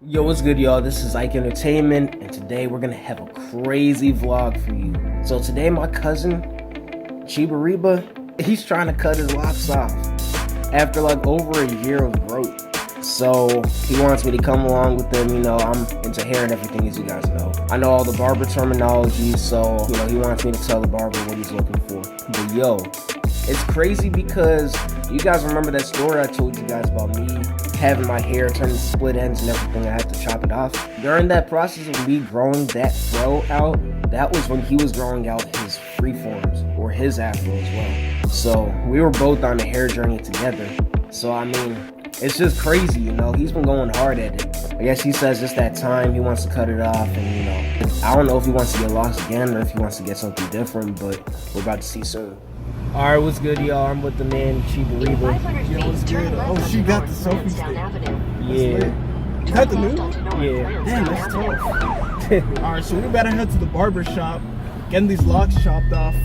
Yo, what's good, y'all? This is Ike Entertainment, and today we're gonna have a crazy vlog for you. So today, my cousin, Chibareeba, he's trying to cut his locks off after like over a year of growth. So he wants me to come along with him. You know, I'm into hair and everything, as you guys know. I know all the barber terminology, so you know, he wants me to tell the barber what he's looking for. But yo, it's crazy because you guys remember that story I told you guys about me having my hair turn to split ends and everything. I had to chop it off. During that process of me growing that fro out, that was when he was growing out his freeforms, or his afro as well. So we were both on the hair journey together. So I mean, it's just crazy, you know. He's been going hard at it. I guess he says it's that time, he wants to cut it off, and you know, I don't know if he wants to get locks again or if he wants to get something different, but we're about to see soon. Alright, what's good, y'all? I'm with the man, Chibareeba. Yo, what's good? Oh, she got the selfie stick. Yeah. Is that the new? Yeah. Damn, that's tough. Alright, so we better head to the barbershop, getting these locks chopped off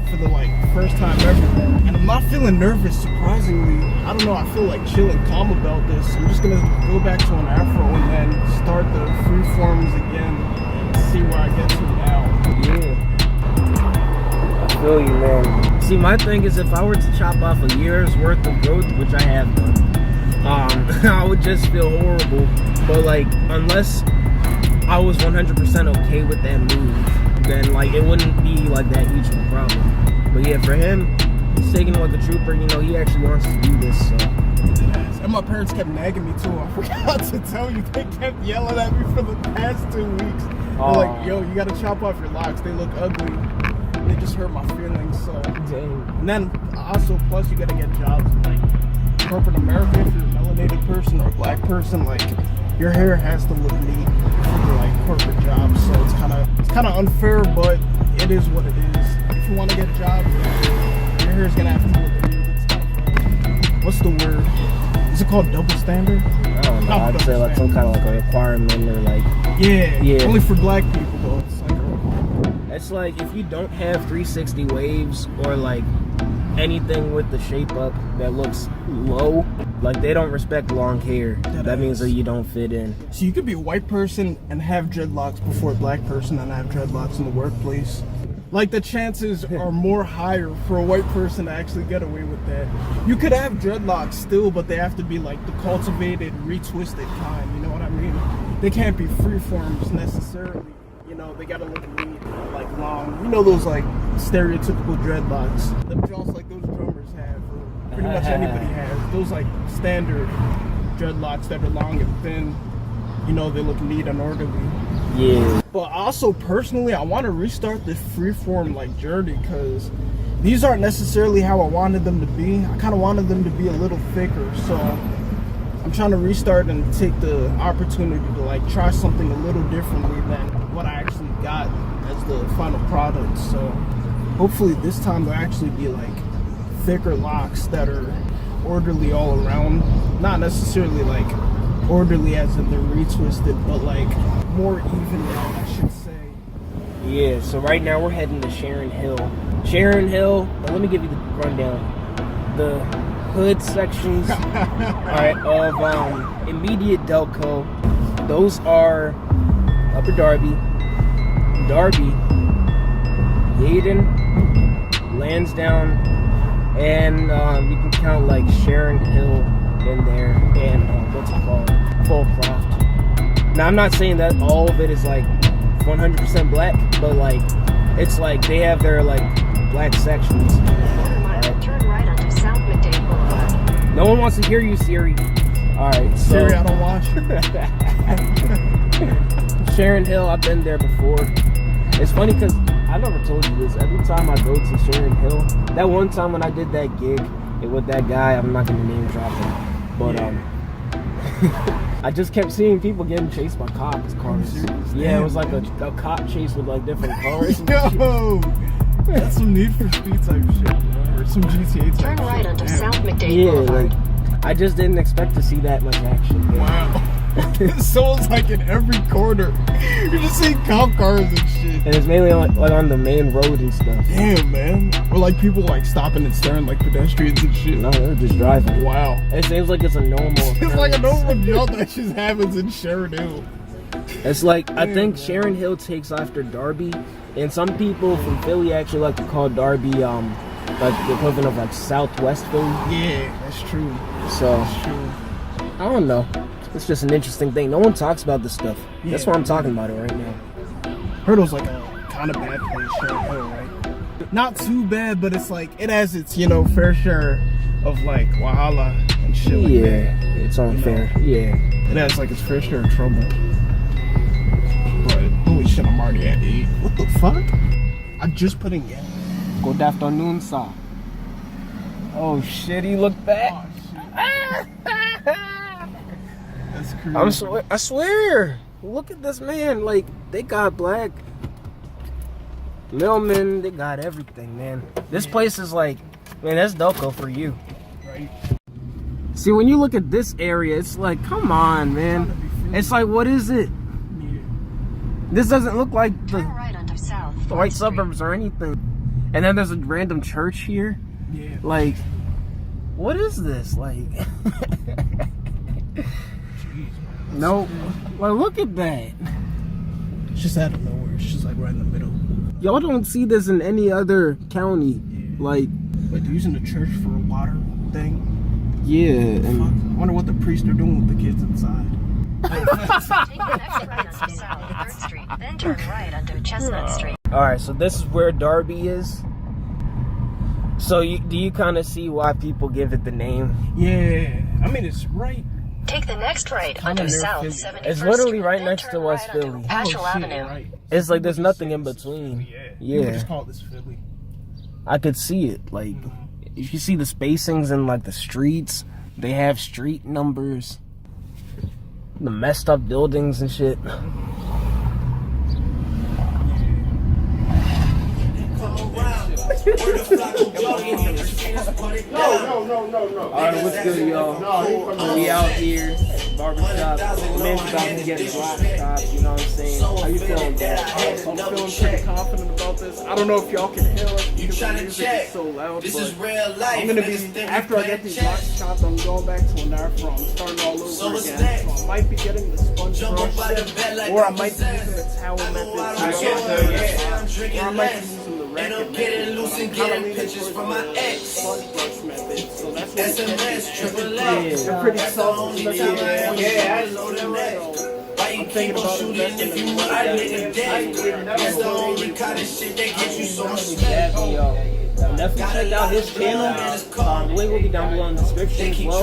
for the first time ever. And I'm not feeling nervous, surprisingly. I don't know, I feel like chill and calm about this. I'm just gonna go back to an afro and then start the freeforms again and see where I get to now. Yeah. I feel you, man. See, my thing is, if I were to chop off a year's worth of growth, which I have done, I would just feel horrible. But like, unless I was 100% okay with that move, then like it wouldn't be like that huge of a problem. But yeah, for him, he's taking it like a trooper. You know, he actually wants to do this. So. And my parents kept nagging me too. I forgot to tell you, they kept yelling at me for the past 2 weeks. They're like, yo, you gotta chop off your locks. They look ugly. They just hurt my feelings. So, Dang. and then also, plus you gotta get jobs in like corporate America. If you're a melanated person or a black person, like your hair has to look neat for like corporate jobs. So it's kind of unfair, but it is what it is. If you want to get jobs, your hair is gonna have to look neat. It's kind of what's the word? Is it called double standard? I don't know. I'd say like some kind of like a requirement or like. Yeah. Only for black people though. It's like if you don't have 360 waves or like anything with the shape up that looks low, like they don't respect long hair. That means that you don't fit in. So you could be a white person and have dreadlocks before a black person and have dreadlocks in the workplace. Like the chances are more higher for a white person to actually get away with that. You could have dreadlocks still, but they have to be like the cultivated, retwisted kind. You know what I mean? They can't be freeforms necessarily. You know, they gotta look neat, like long. You know those like stereotypical dreadlocks. Them jaws like those drummers have, or pretty much anybody has. Those like standard dreadlocks that are long and thin. You know, they look neat and orderly. Yeah. But also personally, I want to restart this freeform like journey because these aren't necessarily how I wanted them to be. I kind of wanted them to be a little thicker, so I'm trying to restart and take the opportunity to like try something a little differently than what I actually got as the final product. So hopefully this time there'll actually be like thicker locks that are orderly all around. Not necessarily like orderly as in they're retwisted, but like more even down, I should say. Yeah, so right now we're heading to Sharon Hill. Sharon Hill, let me give you the rundown. The hood sections alright, of immediate Delco. Those are Upper Darby, Hayden, Lansdowne, and you can count like Sharon Hill in there, and what's it called? Fullcroft. Now I'm not saying that all of it is like 100% black, but like it's like they have their like black sections. Turn right onto South McDade Boulevard. No one wants to hear you, Siri. Alright, so Siri, I don't watch. Sharon Hill, I've been there before. It's funny because I never told you this. Every time I go to Sharon Hill, that one time when I did that gig with that guy, I'm not gonna name drop him, but I just kept seeing people getting chased by cops cars. Yeah, it was like a cop chase with like different cars. Yo, that's some Need for Speed type shit, bro. Or some GTA type Turn right shit. onto Damn. South McDade Boulevard. Like I just didn't expect to see that much action. Wow. Soul's like in every corner. You just see cop cars and shit. And it's mainly like on the main road and stuff. Damn, man. Or like people like stopping and staring like pedestrians and shit. No, they're just driving. Wow. It seems like it's a normal. It's like a normal jump that just happens in Sharon Hill. It's like, I think Sharon Hill takes after Darby, and some people from Philly actually like to call Darby like the equivalent of like Southwest Philly. Yeah, that's true. So That's true. I don't know. It's just an interesting thing. No one talks about this stuff. Yeah. That's why I'm talking about it right now. Heard it was like a kind of bad place, Sharon Hill, right? Not too bad, but it's like it has its, you know, fair share of like Wahala and shit. Like Yeah, it's unfair. Yeah. that. It has like its fair share of trouble. But holy shit, I'm already at 8. What the fuck? I just put in gas. Good afternoon, sir. Oh shit, he looked back. Oh, shit. That's crazy. I swear. Look at this man. Like, they got black mailmen. They got everything, man. This place is like, man, that's Delco for you. Right? See, when you look at this area, it's like, come on, man. It's like, what is it? Yeah. This doesn't look like Turn the right onto South white 4th Street. suburbs or anything. And then there's a random church here. Yeah. Like, what is this? Like, nope. Like, look at that. It's just out of nowhere. It's just like right in the middle. Y'all don't see this in any other county. Yeah. Like, Like they're using the church for a water thing. yeah. Fuck. And I wonder what the priests are doing with the kids inside. Take the next right onto South 3rd Street, then turn right onto Chestnut Street. all right, so this is where Darby is. So do you kind of see why people give it the name? Yeah. I mean, it's right. Take the next right onto near South Philly. 71st It's literally Street, right then next turn to West right onto Philly. Paschal Oh, shit, Avenue. right. It's like there's nothing in between. Yeah. Yeah. You could just call this Philly. I could see it. Like, if you see the spacings in like the streets, they have street numbers, the messed up buildings and shit. No. Alright, what's good, y'all? We out here, Barbershop. The man's about to get his Loc Chop, you know what I'm saying? How you feeling, man? I'm feeling pretty confident about this. I don't know if y'all can hear it because the music is so loud, but I'm gonna be, after I get these Locs chopped, I'm going back to an afro. I'm starting all over again. So I might be getting the sponge brush, or I might be using the towel method, or I might be using the racket method. I'm kind of leaning towards the sponge brush method, so that's what it's pretty soft. I'm thinking about investing in Definitely check out his channel. The link will be down below in the description as well.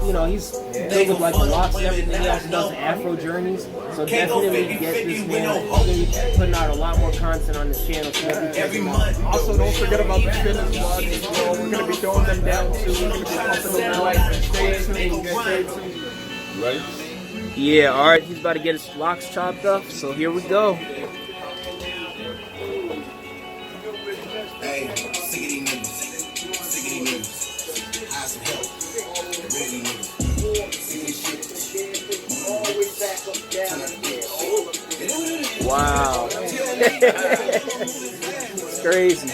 You know, he's big with like the Locs and everything. He also does the Afro journeys. So definitely get this man. He's gonna be putting out a lot more content on this channel. So every month. Also, don't forget about the fitness vlogs as well. We're going to be throwing them down too. We're going to be pumping them out. Stay tuned. Right? Yeah, alright, he's about to get his Locs chopped up. So here we go. Hey, sick of these niggas. Sick of these niggas. Hire some help. Real these niggas. Sick of this shit. Wow. It's crazy.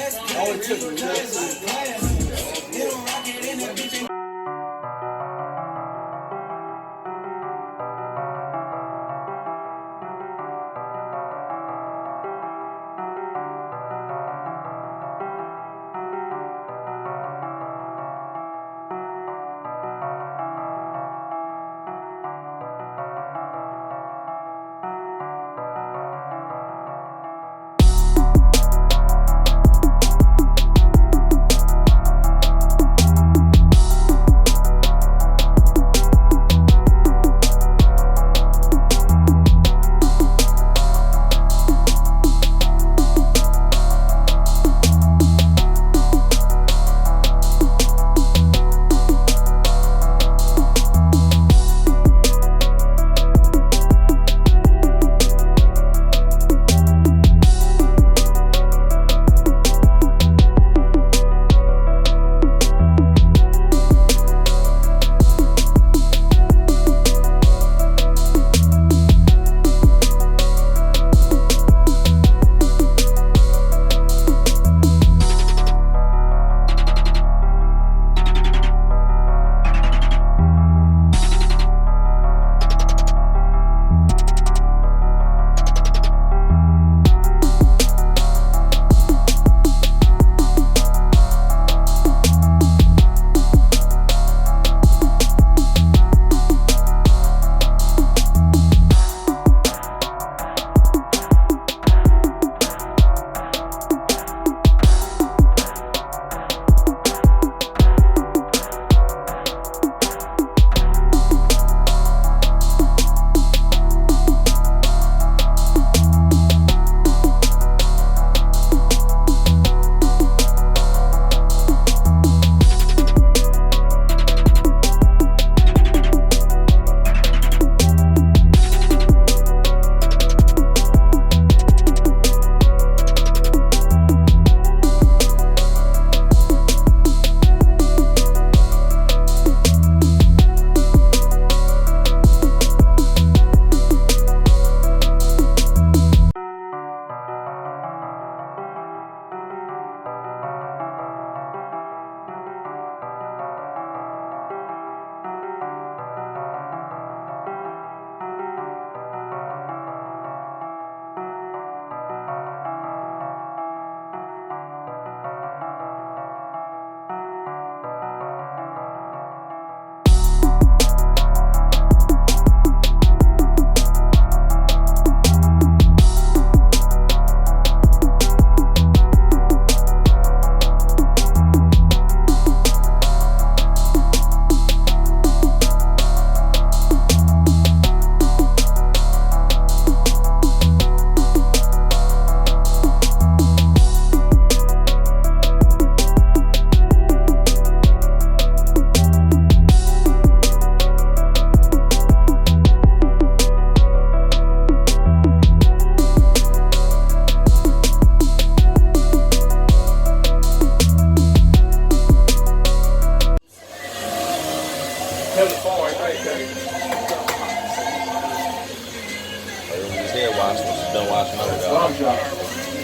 Been watching other guys.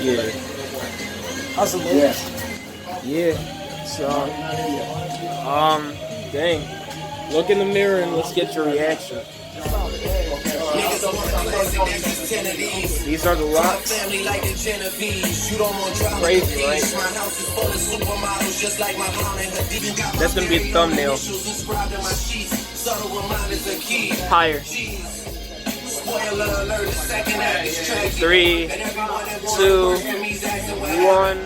Yeah. How's it look? Yeah. So, dang. Look in the mirror and let's get your reaction. These are the Locs. Crazy, right? That's gonna be the thumbnail. Higher. 3, 2, 1.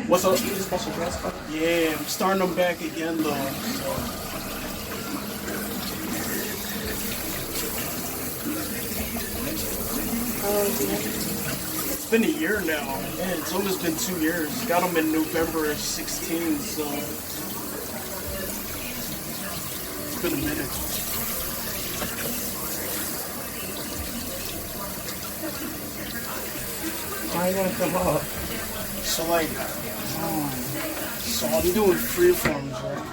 What's up? Yeah, I'm starting them back again though. So. It's been a year now. Yeah, it's almost been 2 years. Got them in November 16, so it's been a minute. Why you gonna come up? So like, so I'm doing freeforms, right?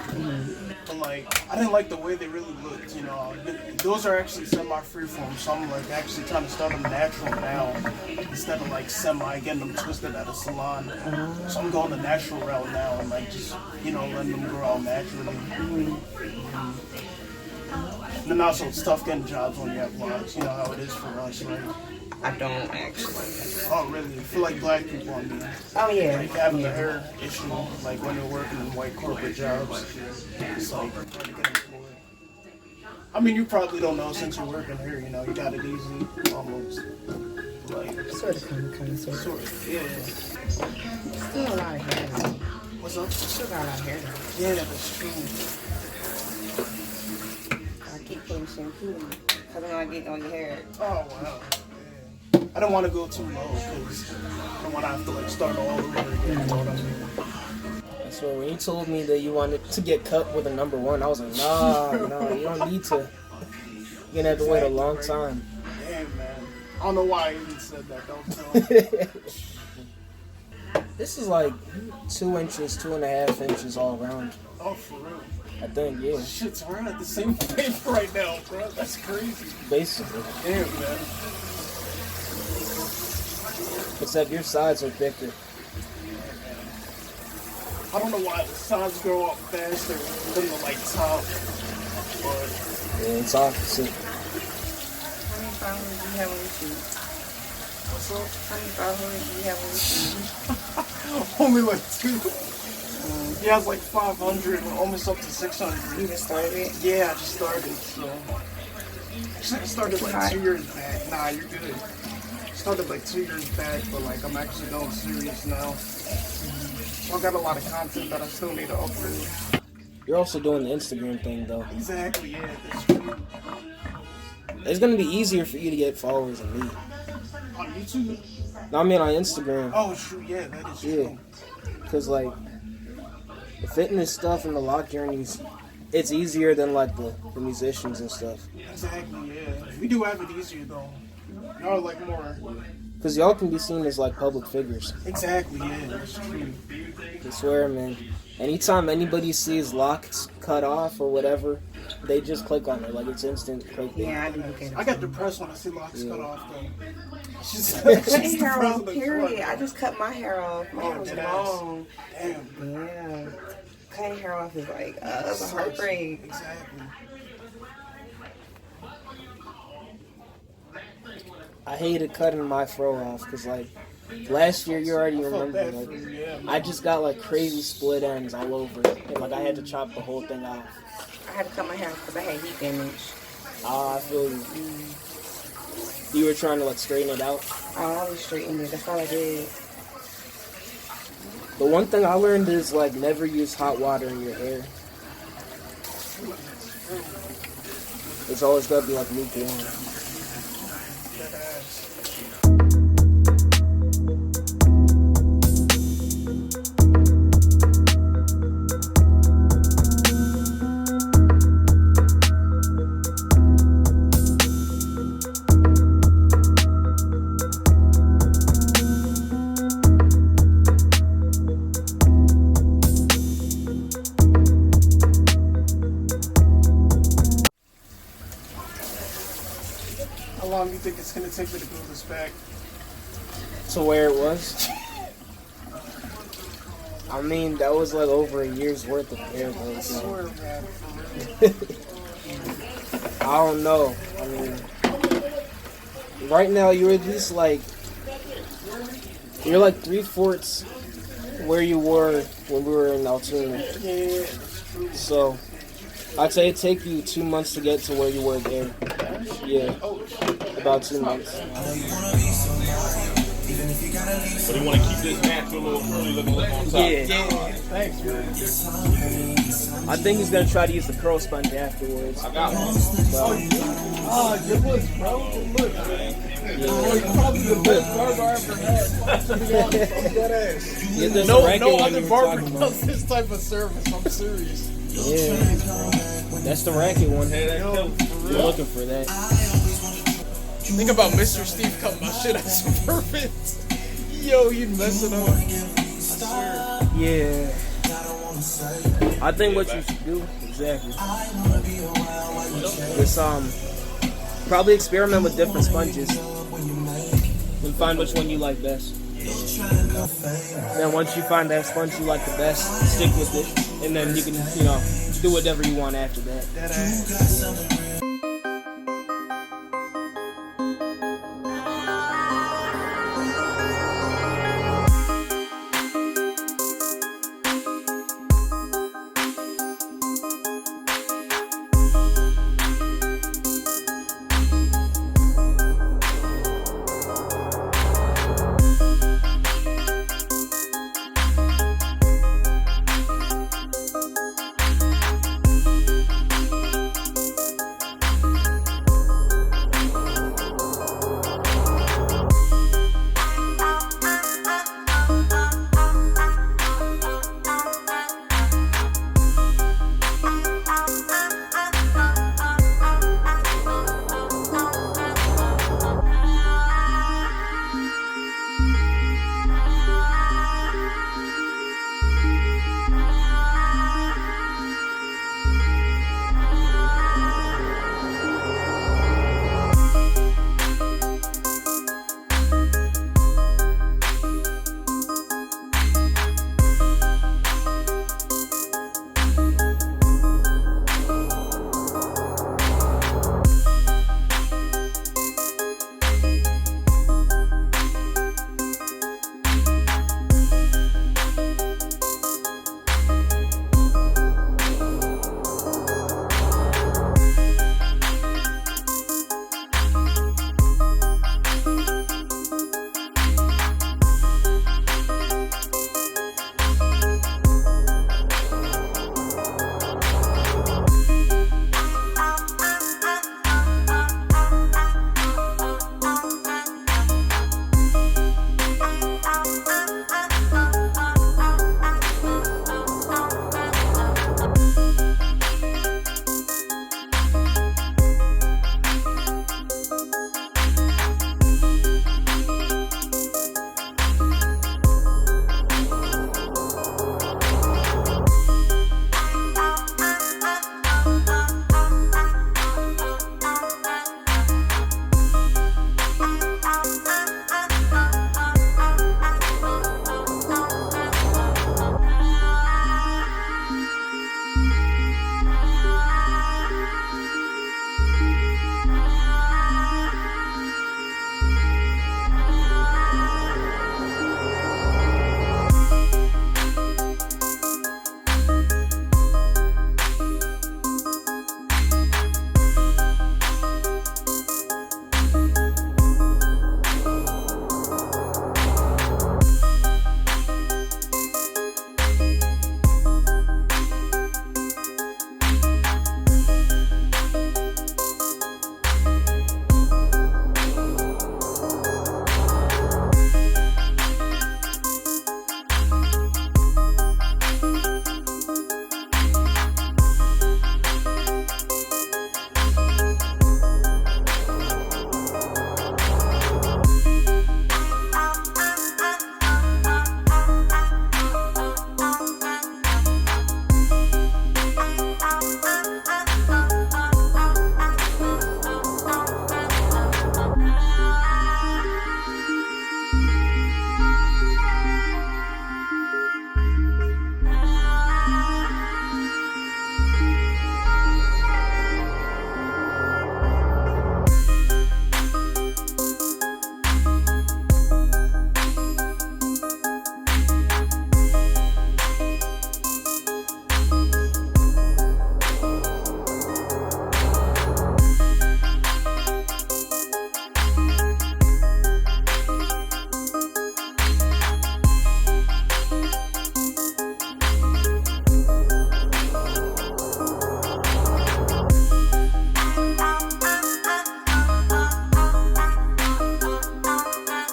But like, I didn't like the way they really looked, you know. Those are actually semi-freeform, so I'm like actually trying to start them natural now instead of like semi getting them twisted at a salon. So I'm going the natural route now and like just, you know, letting them grow out naturally. And then also it's tough getting jobs when you have vlogs, you know how it is for us, right? I don't actually. Oh really? I feel like black people on me. Oh yeah. Like having the hair issue, like when you're working in white corporate jobs, it's like hard to get employed. I mean, you probably don't know since you're working here, you know, you got it easy, almost. Like, Sort of, kind of. sort of, yeah. Still a lot of hair though. What's up? Still got a lot of hair though. Yeah, that's true. I keep putting shampoo in because I'm not getting on your hair. Oh, wow. Yeah. I don't want to go too low because I don't want to have to like start all over again, you know what I mean? So when you told me that you wanted to get cut with a number 1, I was like, nah, you don't need to. You're gonna have to wait a long time. Damn, man. I don't know why I even said that, don't tell me. This is like 2 inches, 2.5 inches all around. Oh, for real? I think, yeah. Shit's around at the same place right now, bro. That's crazy. Basically. Damn, man. Except your sides are thicker. I don't know why the sides grow up faster than the like top. But Yeah, it's opposite. How many followers do you have on YouTube? what's up? How many followers do you have on YouTube? Only like 2. He has like 500, almost up to 600. You just started? Yeah, I just started, so. I started like 2 years back. Nah, you're good. Started like 2 years back, but like I'm actually going serious now. So I got a lot of content that I still need to upload. You're also doing the Instagram thing, though. Exactly, yeah, that's true. It's gonna be easier for you to get followers than me. On YouTube? No, I mean on Instagram. Oh, shoot, yeah, that is true. Yeah. Because, like, the fitness stuff and the lock journeys, it's easier than, like, the musicians and stuff. Exactly, yeah. We do have it easier, though. Y'all are like more. Because y'all can be seen as, like, public figures. Exactly, yeah, that's true. I swear, man. Anytime anybody sees locks cut off or whatever, they just click on it. Like, it's instant click. Yeah, I do look at it. I get depressed when I see locks cut off, though. Cutting hair off, period. I just cut my hair off. My hair was dead ass. long. Damn. Yeah. Cutting hair off is like, that's a heartbreak. Exactly. I hated cutting my fro off because, like, last year, you already Felt remember, bad for like, you, yeah, man. I just got, like, crazy split ends all over. And, like, I had to chop the whole thing off. I had to cut my hair off because I had heat damage. Ah, I feel you. You were trying to, like, straighten it out. I always straightened it. That's all I did. The one thing I learned is, like, never use hot water in your hair. It's always got to be, like, lukewarm. long do you think it's gonna take me to build this back? To where it was. I mean, that was like over a year's worth of hair, though. I So. swear, man, for real. I don't know. I mean, right now you're at least like 3/4 where you were when we were in Altoona. Yeah. So I'd say it'd take you 2 months to get to where you were there. Yeah, about 2 months. But you want to keep this natural little curly looking look on top. Yeah, Thanks, man. I think he's gonna try to use the curl sponge afterwards. I got one. Oh, good looks, bro. Good looks. Oh, you're probably the best barber I ever had. To be honest, I'm dead ass. Yeah, there's a No racket one other you were barber talking about. does this type of service. I'm serious. Yeah, that's the racket one. Yo, for You're real. looking for that. Think about Mr. Steve cutting my shit out so perfect. Yo, you'd mess it up. I swear. Yeah. I think what you should do, exactly, is probably experiment with different sponges and find which one you like best. Then once you find that sponge you like the best, stick with it, and then you can, do whatever you want after that. That ass.